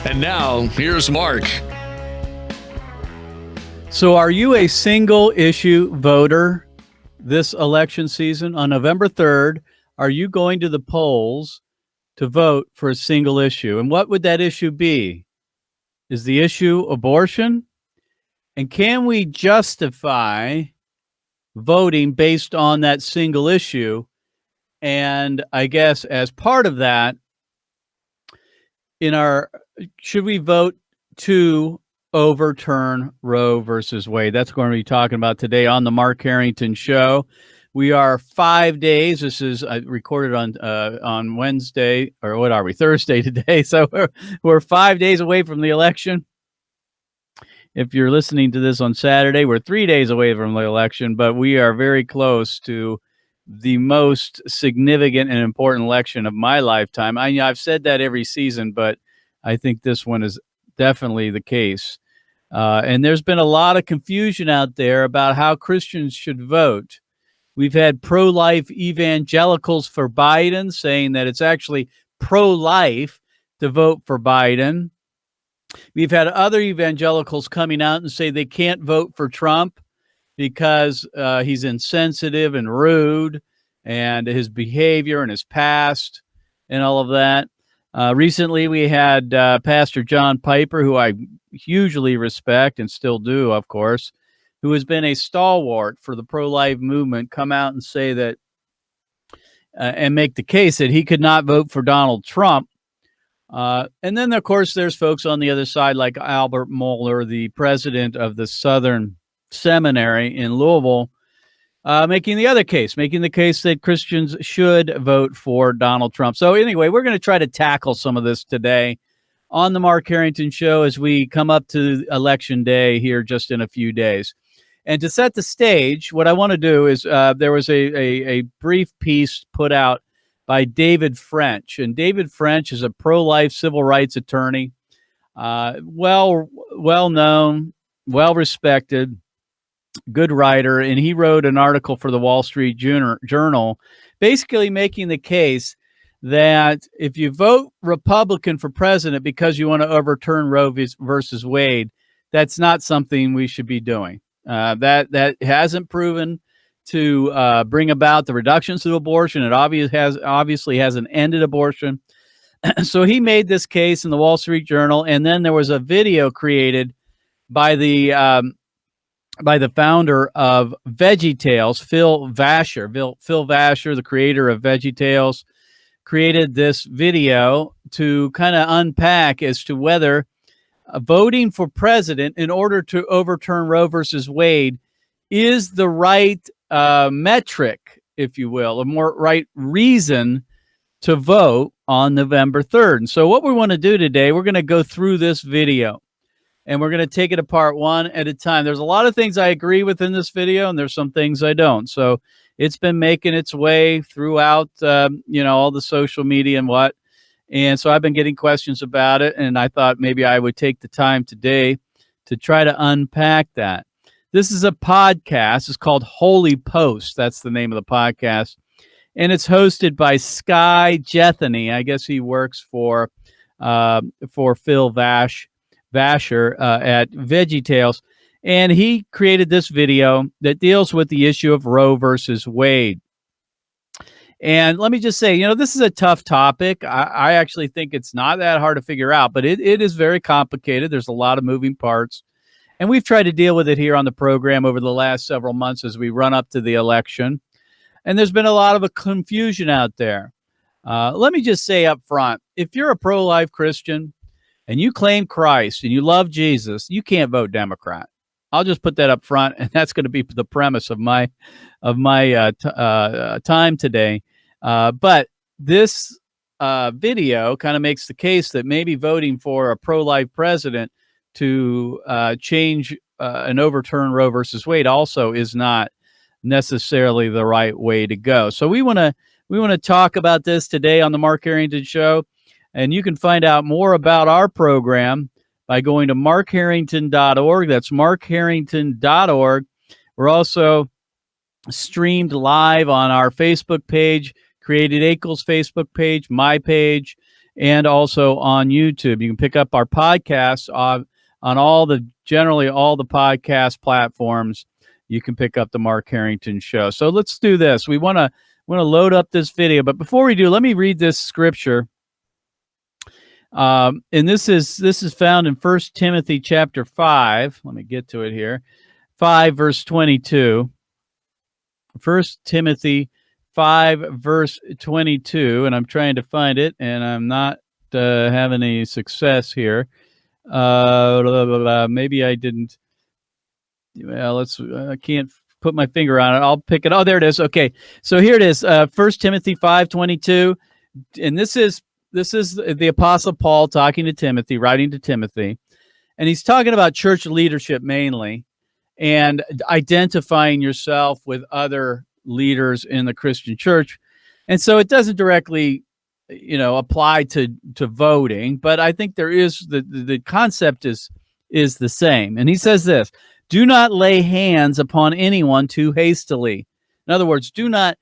And now, here's Mark. So are you a single issue voter this election season? On November 3rd, are you going to the polls to vote for a single issue? And what would that issue be? Is the issue abortion? And can we justify voting based on that single issue? And I guess as part of that, should we vote to overturn Roe versus Wade? That's what we're going to be talking about today on the Mark Harrington Show. We are 5 days. This is recorded on Wednesday, or what are we? Thursday today. So we're 5 days away from the election. If you're listening to this on Saturday, we're 3 days away from the election, but we are very close to the most significant and important election of my lifetime. I've said that every season, but I think this one is definitely the case. And there's been a lot of confusion out there about how Christians should vote. We've had pro-life evangelicals for Biden saying that it's actually pro-life to vote for Biden. We've had other evangelicals coming out and say they can't vote for Trump because he's insensitive and rude, and his behavior and his past and all of that. Recently, we had Pastor John Piper, who I hugely respect and still do, of course, who has been a stalwart for the pro-life movement, come out and say that and make the case that he could not vote for Donald Trump. And then, of course, there's folks on the other side like Albert Mohler, the president of the Southern Seminary in Louisville, making the case that Christians should vote for Donald Trump. So anyway, we're going to try to tackle some of this today on the Mark Harrington Show as we come up to Election Day here just in a few days. And to set the stage, what I want to do is there was a brief piece put out by David French. And David French is a pro-life civil rights attorney, well-known, well-respected, good writer, and he wrote an article for the Wall Street Journal basically making the case that if you vote Republican for president because you want to overturn Roe versus Wade, that's not something we should be doing. That hasn't proven to bring about the reductions to abortion. It obviously hasn't ended abortion. So he made this case in the Wall Street Journal, and then there was a video created by the founder of Veggie Tales, Phil Vasher. Phil Vasher, the creator of Veggie Tales, created this video to kind of unpack as to whether voting for president in order to overturn Roe versus Wade is the right metric, if you will, a more right reason to vote on November 3rd. And so what we want to do today, we're going to go through this video. And we're going to take it apart one at a time. There's a lot of things I agree with in this video, and there's some things I don't. So it's been making its way throughout, all the social media and what. And so I've been getting questions about it, and I thought maybe I would take the time today to try to unpack that. This is a podcast. It's called Holy Post. That's the name of the podcast. And it's hosted by Skye Jethani. I guess he works for Phil Vasher at Veggie Tales, and he created this video that deals with the issue of Roe versus Wade. And let me just say, this is a tough topic. I actually think it's not that hard to figure out, but it is very complicated. There's a lot of moving parts, and we've tried to deal with it here on the program over the last several months as we run up to the election. And there's been a lot of confusion out there. Let me just say up front, if you're a pro-life Christian and you claim Christ and you love Jesus, you can't vote Democrat. I'll just put that up front, and that's going to be the premise of my time today. But this video kind of makes the case that maybe voting for a pro-life president to change and overturn Roe versus Wade also is not necessarily the right way to go. So we want to talk about this today on the Mark Harrington Show. And you can find out more about our program by going to markharrington.org. That's markharrington.org. We're also streamed live on our Facebook page, Created Equals Facebook page, my page, and also on YouTube. You can pick up our podcasts on generally all the podcast platforms. You can pick up the Mark Harrington Show. So let's do this. We want to load up this video, but before we do, let me read this scripture. And this is found in 1 Timothy chapter 5. Let me get to it here. 5 verse 22. 1 Timothy 5 verse 22, and I'm trying to find it, and I'm not having any success here. Maybe I didn't. Well, I can't put my finger on it. I'll pick it. Oh, there it is. Okay, so here it is. 1 Timothy 5:22, and this is the Apostle Paul talking to Timothy, writing to Timothy, and he's talking about church leadership mainly, and identifying yourself with other leaders in the Christian church. And so it doesn't directly, apply to voting, but I think there is the concept is the same. And he says this: do not lay hands upon anyone too hastily. In other words, do not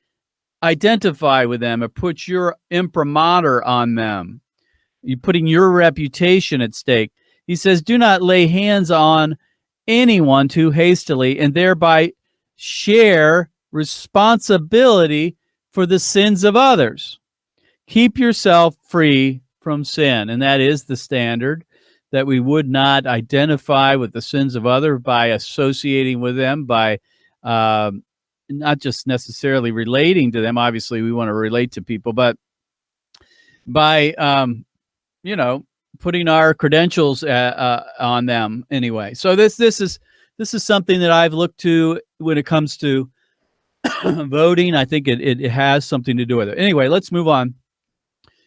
identify with them or put your imprimatur on them. You're putting your reputation at stake. He says, do not lay hands on anyone too hastily, and thereby share responsibility for the sins of others. Keep yourself free from sin. And that is the standard, that we would not identify with the sins of others by associating with them, by not just necessarily relating to them. Obviously, we want to relate to people, but by, putting our credentials on them anyway. So this is something that I've looked to when it comes to voting. I think it has something to do with it. Anyway, let's move on.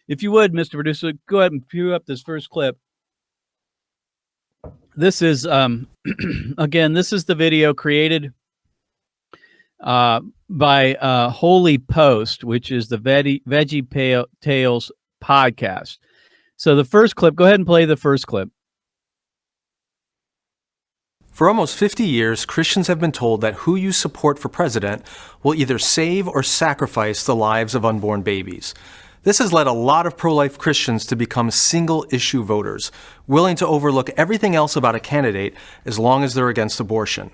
If you would, Mr. Producer, go ahead and cue up this first clip. This is, again, this is the video created by Holy Post, which is the Veggie Tales podcast. So the first clip, go ahead and play the first clip. For almost 50 years, Christians have been told that who you support for president will either save or sacrifice the lives of unborn babies. This has led a lot of pro-life Christians to become single-issue voters, willing to overlook everything else about a candidate as long as they're against abortion.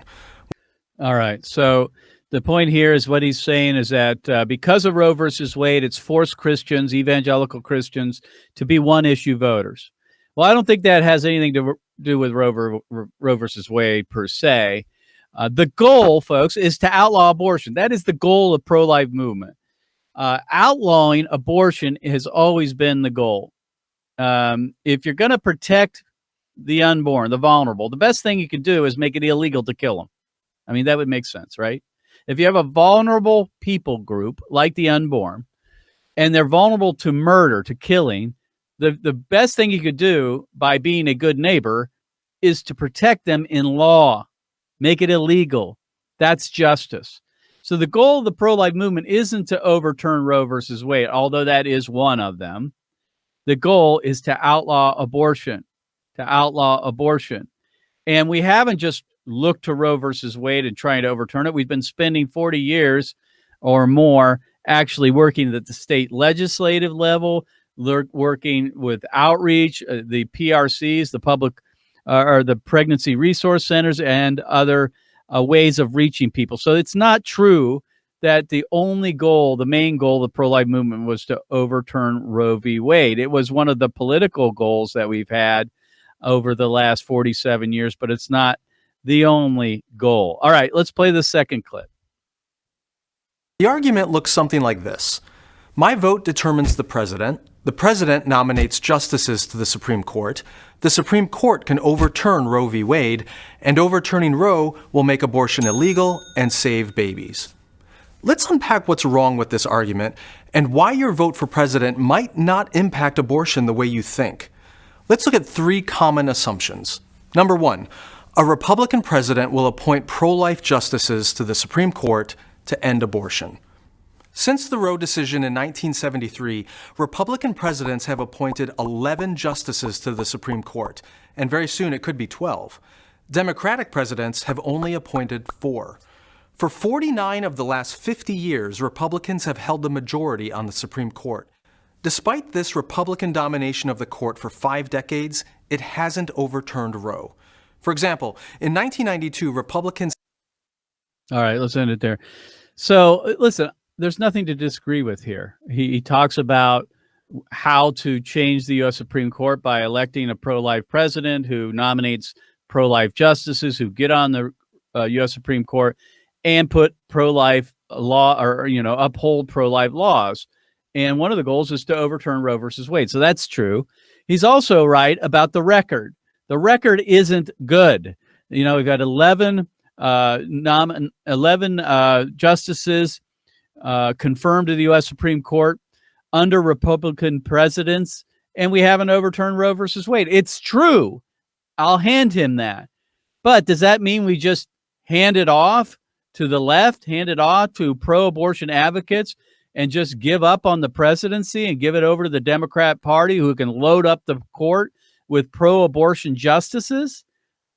All right, so the point here is what he's saying is that because of Roe versus Wade, it's forced Christians, evangelical Christians, to be one-issue voters. Well, I don't think that has anything to do with Roe versus Wade per se. The goal, folks, is to outlaw abortion. That is the goal of pro-life movement. Outlawing abortion has always been the goal. If you're going to protect the unborn, the vulnerable, the best thing you can do is make it illegal to kill them. I mean, that would make sense, right? If you have a vulnerable people group like the unborn, and they're vulnerable to murder, to killing, the best thing you could do by being a good neighbor is to protect them in law, make it illegal. That's justice. So the goal of the pro-life movement isn't to overturn Roe versus Wade, although that is one of them. The goal is to outlaw abortion, And we haven't just looked to Roe versus Wade and trying to overturn it. We've been spending 40 years or more actually working at the state legislative level, working with outreach, the PRCs, the public or the pregnancy resource centers, and other ways of reaching people. So it's not true that the main goal of the pro-life movement was to overturn Roe v. Wade. It was one of the political goals that we've had over the last 47 years, but it's not the only goal. All right, let's play the second clip. The argument looks something like this. My vote determines the president nominates justices to the Supreme Court can overturn Roe v. Wade, and overturning Roe will make abortion illegal and save babies. Let's unpack what's wrong with this argument and why your vote for president might not impact abortion the way you think. Let's look at 3 common assumptions. Number 1, a Republican president will appoint pro-life justices to the Supreme Court to end abortion. Since the Roe decision in 1973, Republican presidents have appointed 11 justices to the Supreme Court, and very soon it could be 12. Democratic presidents have only appointed 4. For 49 of the last 50 years, Republicans have held the majority on the Supreme Court. Despite this Republican domination of the court for 5 decades, it hasn't overturned Roe. For example, in 1992, Republicans... All right, let's end it there. So, listen, there's nothing to disagree with here. He talks about how to change the U.S. Supreme Court by electing a pro-life president who nominates pro-life justices who get on the U.S. Supreme Court and put pro-life law, or uphold pro-life laws. And one of the goals is to overturn Roe versus Wade. So that's true. He's also right about the record. The record isn't good. We've got 11 justices confirmed to the U.S. Supreme Court under Republican presidents, and we haven't overturned Roe versus Wade. It's true. I'll hand him that. But does that mean we just hand it off to the left, hand it off to pro-abortion advocates, and just give up on the presidency and give it over to the Democrat Party, who can load up the court with pro-abortion justices?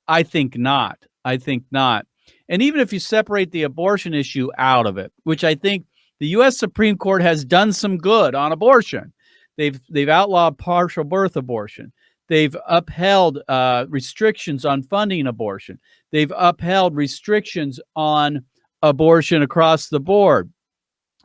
I think not. And even if you separate the abortion issue out of it, which I think the U.S. Supreme Court has done some good on abortion. They've outlawed partial birth abortion. They've upheld restrictions on funding abortion. They've upheld restrictions on abortion across the board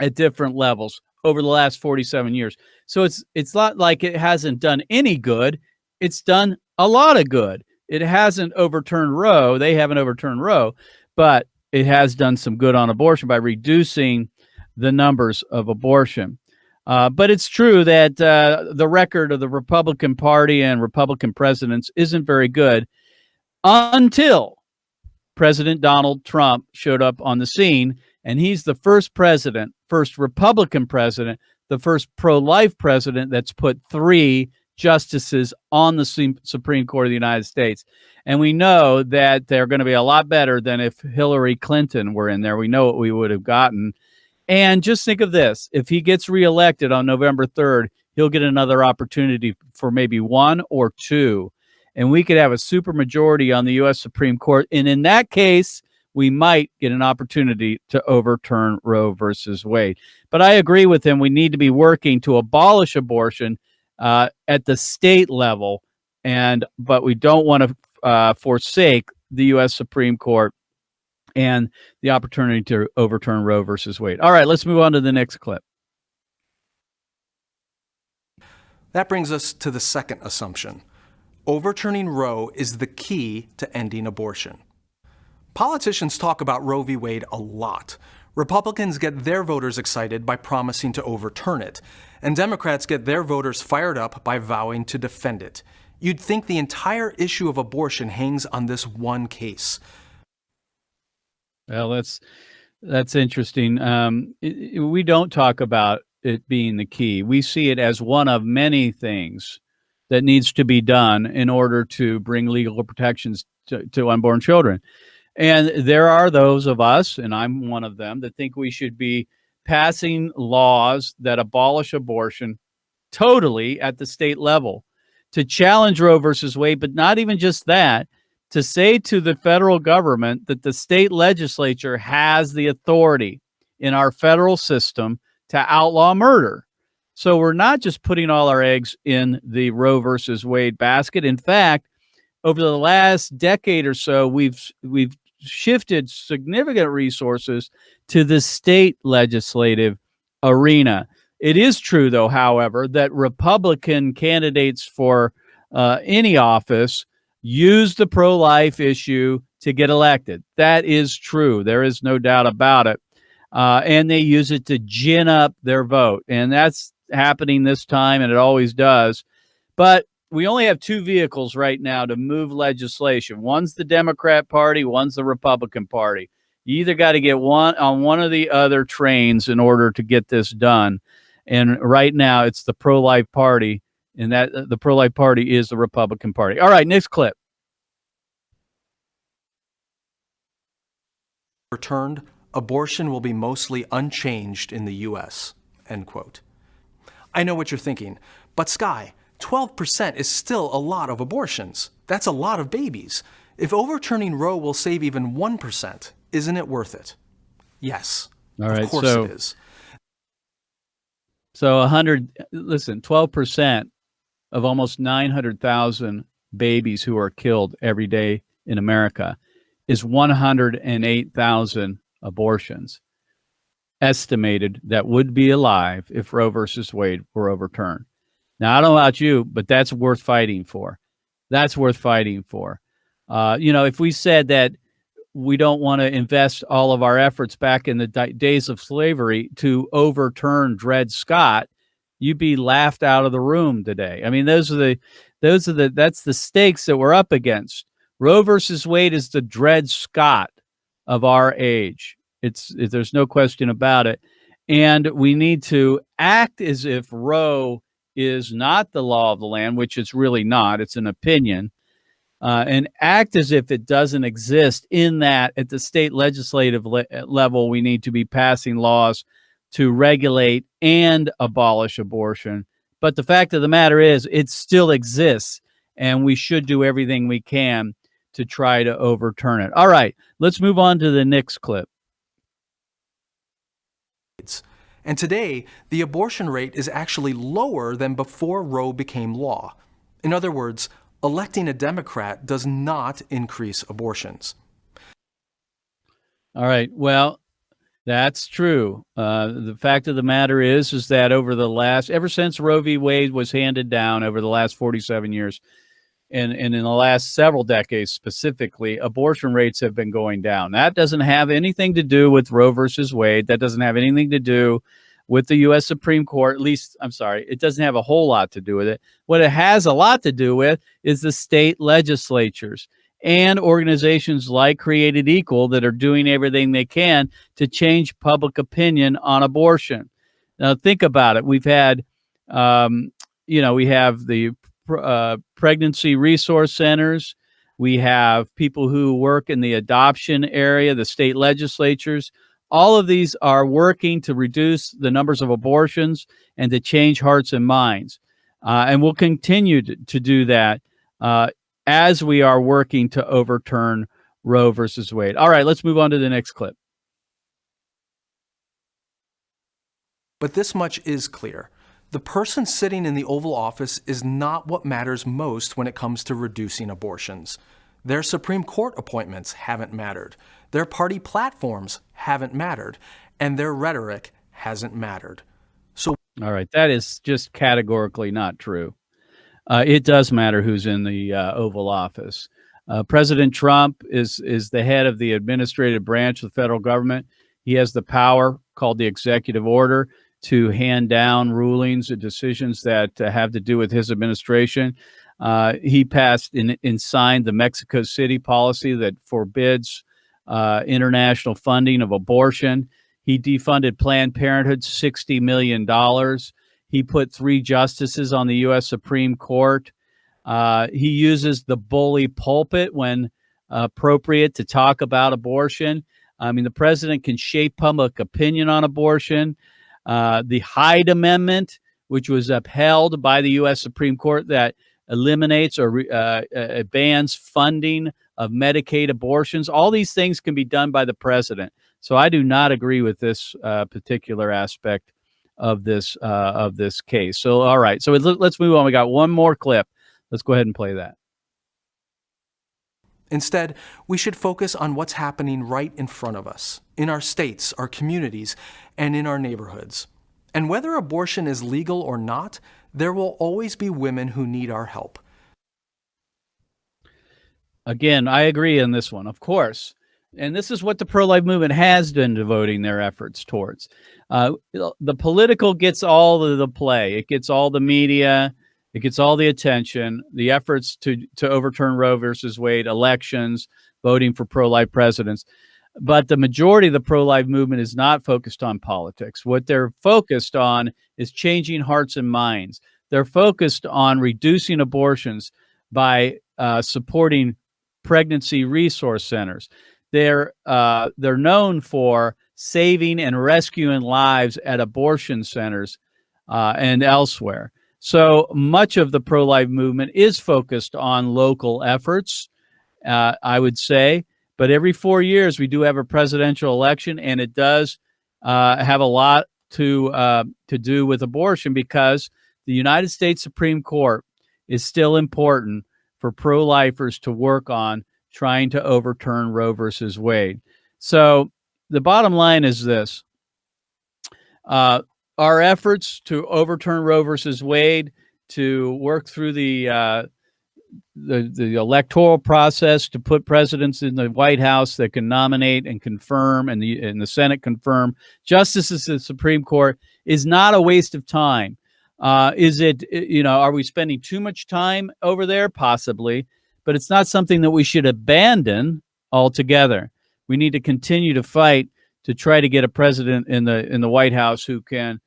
at different levels over the last 47 years. So it's not like it hasn't done any good. It's done a lot of good. It hasn't overturned Roe. They haven't overturned Roe, but it has done some good on abortion by reducing the numbers of abortion. But it's true that the record of the Republican Party and Republican presidents isn't very good until President Donald Trump showed up on the scene, and he's the first Republican president, the first pro-life president that's put 3 justices on the Supreme Court of the United States. And we know that they're going to be a lot better than if Hillary Clinton were in there. We know what we would have gotten. And just think of this. If he gets reelected on November 3rd, he'll get another opportunity for maybe 1 or 2. And we could have a supermajority on the U.S. Supreme Court. And in that case, we might get an opportunity to overturn Roe versus Wade. But I agree with him. We need to be working to abolish abortion at the state level. But we don't want to forsake the U.S. Supreme Court and the opportunity to overturn Roe versus Wade. All right, let's move on to the next clip. That brings us to the second assumption. Overturning Roe is the key to ending abortion. Politicians talk about Roe v. Wade a lot. Republicans get their voters excited by promising to overturn it, and Democrats get their voters fired up by vowing to defend it. You'd think the entire issue of abortion hangs on this one case. Well, that's interesting. We don't talk about it being the key. We see it as one of many things that needs to be done in order to bring legal protections to unborn children. And there are those of us, and I'm one of them, that think we should be passing laws that abolish abortion totally at the state level, to challenge Roe versus Wade, but not even just that, to say to the federal government that the state legislature has the authority in our federal system to outlaw murder. So we're not just putting all our eggs in the Roe versus Wade basket. In fact, over the last decade or so, we've shifted significant resources to the state legislative arena. It is true, though, however, that Republican candidates for any office use the pro-life issue to get elected. That is true. There is no doubt about it. And they use it to gin up their vote. And that's happening this time, and it always does. But we only have 2 vehicles right now to move legislation. One's the Democrat Party, one's the Republican Party. You either got to get one on one of the other trains in order to get this done. And right now, it's the pro-life party, and that the pro-life party is the Republican Party. All right, next clip. Returned, abortion will be mostly unchanged in the U.S., end quote. I know what you're thinking, but Skye, 12% is still a lot of abortions. That's a lot of babies. If overturning Roe will save even 1%, isn't it worth it? Yes, All right, of course so it is. So 12% of almost 900,000 babies who are killed every day in America is 108,000 abortions estimated that would be alive if Roe versus Wade were overturned. Now, I don't know about you, but that's worth fighting for. That's worth fighting for. If we said that we don't want to invest all of our efforts back in the days of slavery to overturn Dred Scott, you'd be laughed out of the room today. I mean, that's the stakes that we're up against. Roe versus Wade is the Dred Scott of our age. There's no question about it. And we need to act as if Roe is not the law of the land, which it's really not. It's an opinion. And act as if it doesn't exist, in that at the state legislative level, we need to be passing laws to regulate and abolish abortion. But the fact of the matter is, it still exists, and we should do everything we can to try to overturn it. All right, let's move on to the next clip. And today, the abortion rate is actually lower than before Roe became law. In other words, electing a Democrat does not increase abortions. All right. Well, that's true. The fact of the matter is that ever since Roe v. Wade was handed down over the last 47 years, and in the last several decades specifically, abortion rates have been going down. That doesn't have anything to do with Roe versus Wade. That doesn't have anything to do with the U.S. Supreme Court. At least, I'm sorry, it doesn't have a whole lot to do with it. What it has a lot to do with is the state legislatures and organizations like Created Equal that are doing everything they can to change public opinion on abortion. Now, think about it. We've had, we have the pregnancy resource centers. We have people who work in the adoption area, the state legislatures. All of these are working to reduce the numbers of abortions and to change hearts and minds. And we'll continue to do that as we are working to overturn Roe versus Wade. All right, let's move on to the next clip. But this much is clear. The person sitting in the Oval Office is not what matters most when it comes to reducing abortions. Their Supreme Court appointments haven't mattered. Their party platforms haven't mattered. And their rhetoric hasn't mattered. All right, that is just categorically not true. It does matter who's in the Oval Office. President Trump is the head of the administrative branch of the federal government. He has the power, called the executive order, to hand down rulings or decisions that have to do with his administration. He passed and signed the Mexico City policy that forbids international funding of abortion. He defunded Planned Parenthood $60 million. He put 3 justices on the U.S. Supreme Court. He uses the bully pulpit when appropriate to talk about abortion. I mean, the president can shape public opinion on abortion. The Hyde Amendment, which was upheld by the U.S. Supreme Court, that eliminates or bans funding of Medicaid abortions. All these things can be done by the president. So I do not agree with this particular aspect of this case. So, all right. So let's move on. We got one more clip. Let's go ahead and play that. Instead, we should focus on what's happening right in front of us, in our states, our communities, and in our neighborhoods. And whether abortion is legal or not, there will always be women who need our help. Again, I agree on this one, of course. And this is what the pro-life movement has been devoting their efforts towards. The political gets all of the play. It gets all the media. It gets all the attention. The efforts to overturn Roe versus Wade, elections, voting for pro-life presidents. But the majority of the pro-life movement is not focused on politics. What they're focused on is changing hearts and minds. They're focused on reducing abortions by supporting pregnancy resource centers. They're known for saving and rescuing lives at abortion centers and elsewhere. So much of the pro-life movement is focused on local efforts, I would say. But every 4 years, we do have a presidential election, and it does have a lot to do with abortion, because the United States Supreme Court is still important for pro-lifers to work on trying to overturn Roe versus Wade. So the bottom line is this. Our efforts to overturn Roe versus Wade, to work through the electoral process, to put presidents in the White House that can nominate and confirm, and the Senate confirm justices of the Supreme Court, is not a waste of time. Is it, are we spending too much time over there? Possibly, but it's not something that we should abandon altogether. We need to continue to fight to try to get a president in the White House who can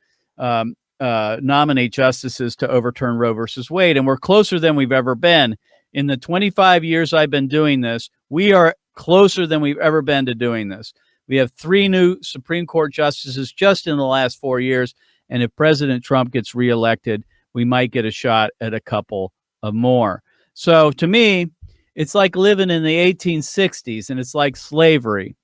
nominate justices to overturn Roe versus Wade. And we're closer than we've ever been. In the 25 years I've been doing this, we are closer than we've ever been to doing this. We have 3 new Supreme Court justices just in the last 4 years. And if President Trump gets reelected, we might get a shot at a couple of more. So to me, it's like living in the 1860s, and it's like slavery.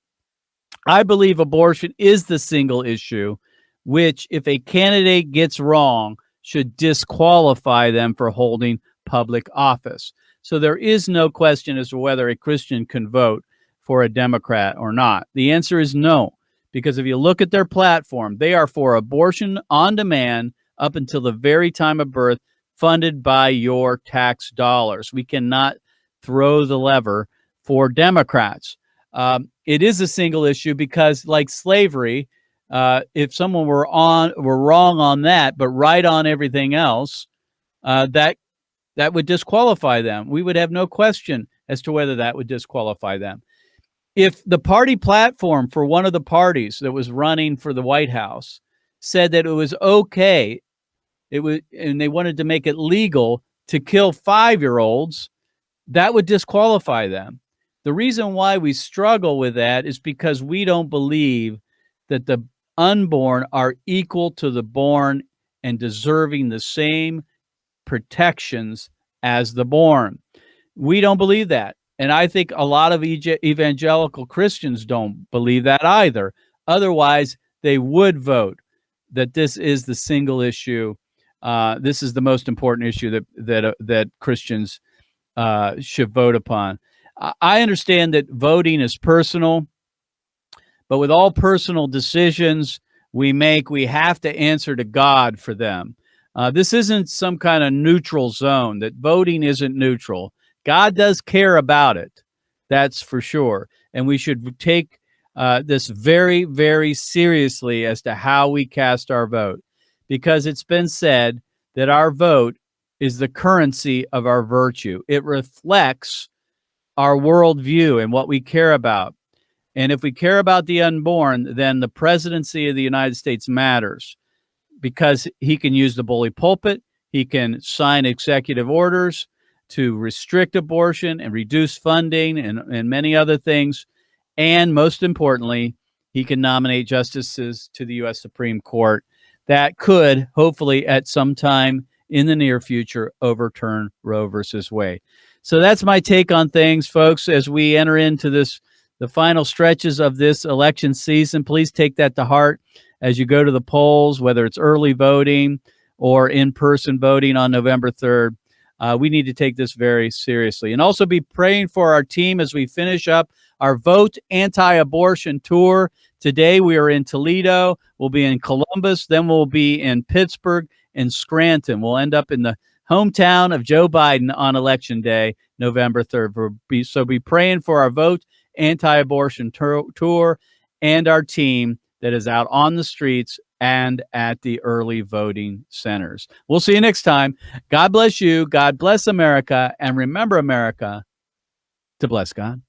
I believe abortion is the single issue which, if a candidate gets wrong, should disqualify them for holding public office. So there is no question as to whether a Christian can vote for a Democrat or not. The answer is no, because if you look at their platform, they are for abortion on demand up until the very time of birth, funded by your tax dollars. We cannot throw the lever for Democrats. It is a single issue because, like slavery, if someone were wrong on that, but right on everything else, that would disqualify them. We would have no question as to whether that would disqualify them. If the party platform for one of the parties that was running for the White House said that it was okay, and they wanted to make it legal to kill 5-year-olds, that would disqualify them. The reason why we struggle with that is because we don't believe that the unborn are equal to the born and deserving the same protections as the born. We don't believe that. And I think a lot of evangelical Christians don't believe that either. Otherwise, they would vote that this is the single issue. This is the most important issue that Christians should vote upon. I understand that voting is personal, but with all personal decisions we make, we have to answer to God for them. This isn't some kind of neutral zone, that voting isn't neutral. God does care about it, that's for sure. And we should take this very, very seriously as to how we cast our vote, because it's been said that our vote is the currency of our virtue. It reflects our worldview and what we care about. And if we care about the unborn, then the presidency of the United States matters, because he can use the bully pulpit, he can sign executive orders to restrict abortion and reduce funding and many other things. And most importantly, he can nominate justices to the U.S. Supreme Court that could, hopefully at some time in the near future, overturn Roe versus Wade. So that's my take on things, folks, as we enter into the final stretches of this election season. Please take that to heart as you go to the polls, whether it's early voting or in-person voting on November 3rd. We need to take this very seriously, and also be praying for our team as we finish up our Vote Anti-Abortion Tour. Today we are in Toledo, we'll be in Columbus, then we'll be in Pittsburgh and Scranton. We'll end up in the hometown of Joe Biden on Election Day, November 3rd. So be praying for our Vote Anti-Abortion Tour and our team that is out on the streets and at the early voting centers. We'll see you next time. God bless you. God bless America. And remember, America, to bless God.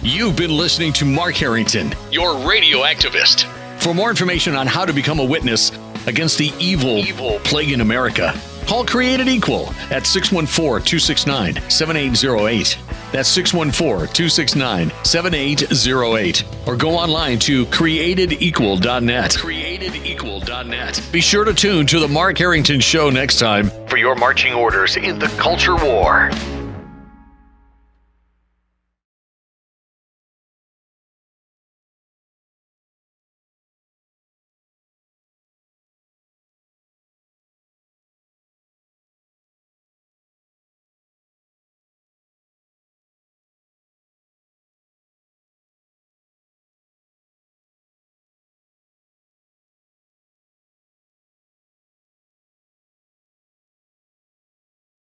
You've been listening to Mark Harrington, your radio activist. For more information on how to become a witness against the evil plague in America, call Created Equal at 614-269-7808. That's 614-269-7808. Or go online to createdequal.net. Createdequal.net. Be sure to tune to The Mark Harrington Show next time for your marching orders in the culture war.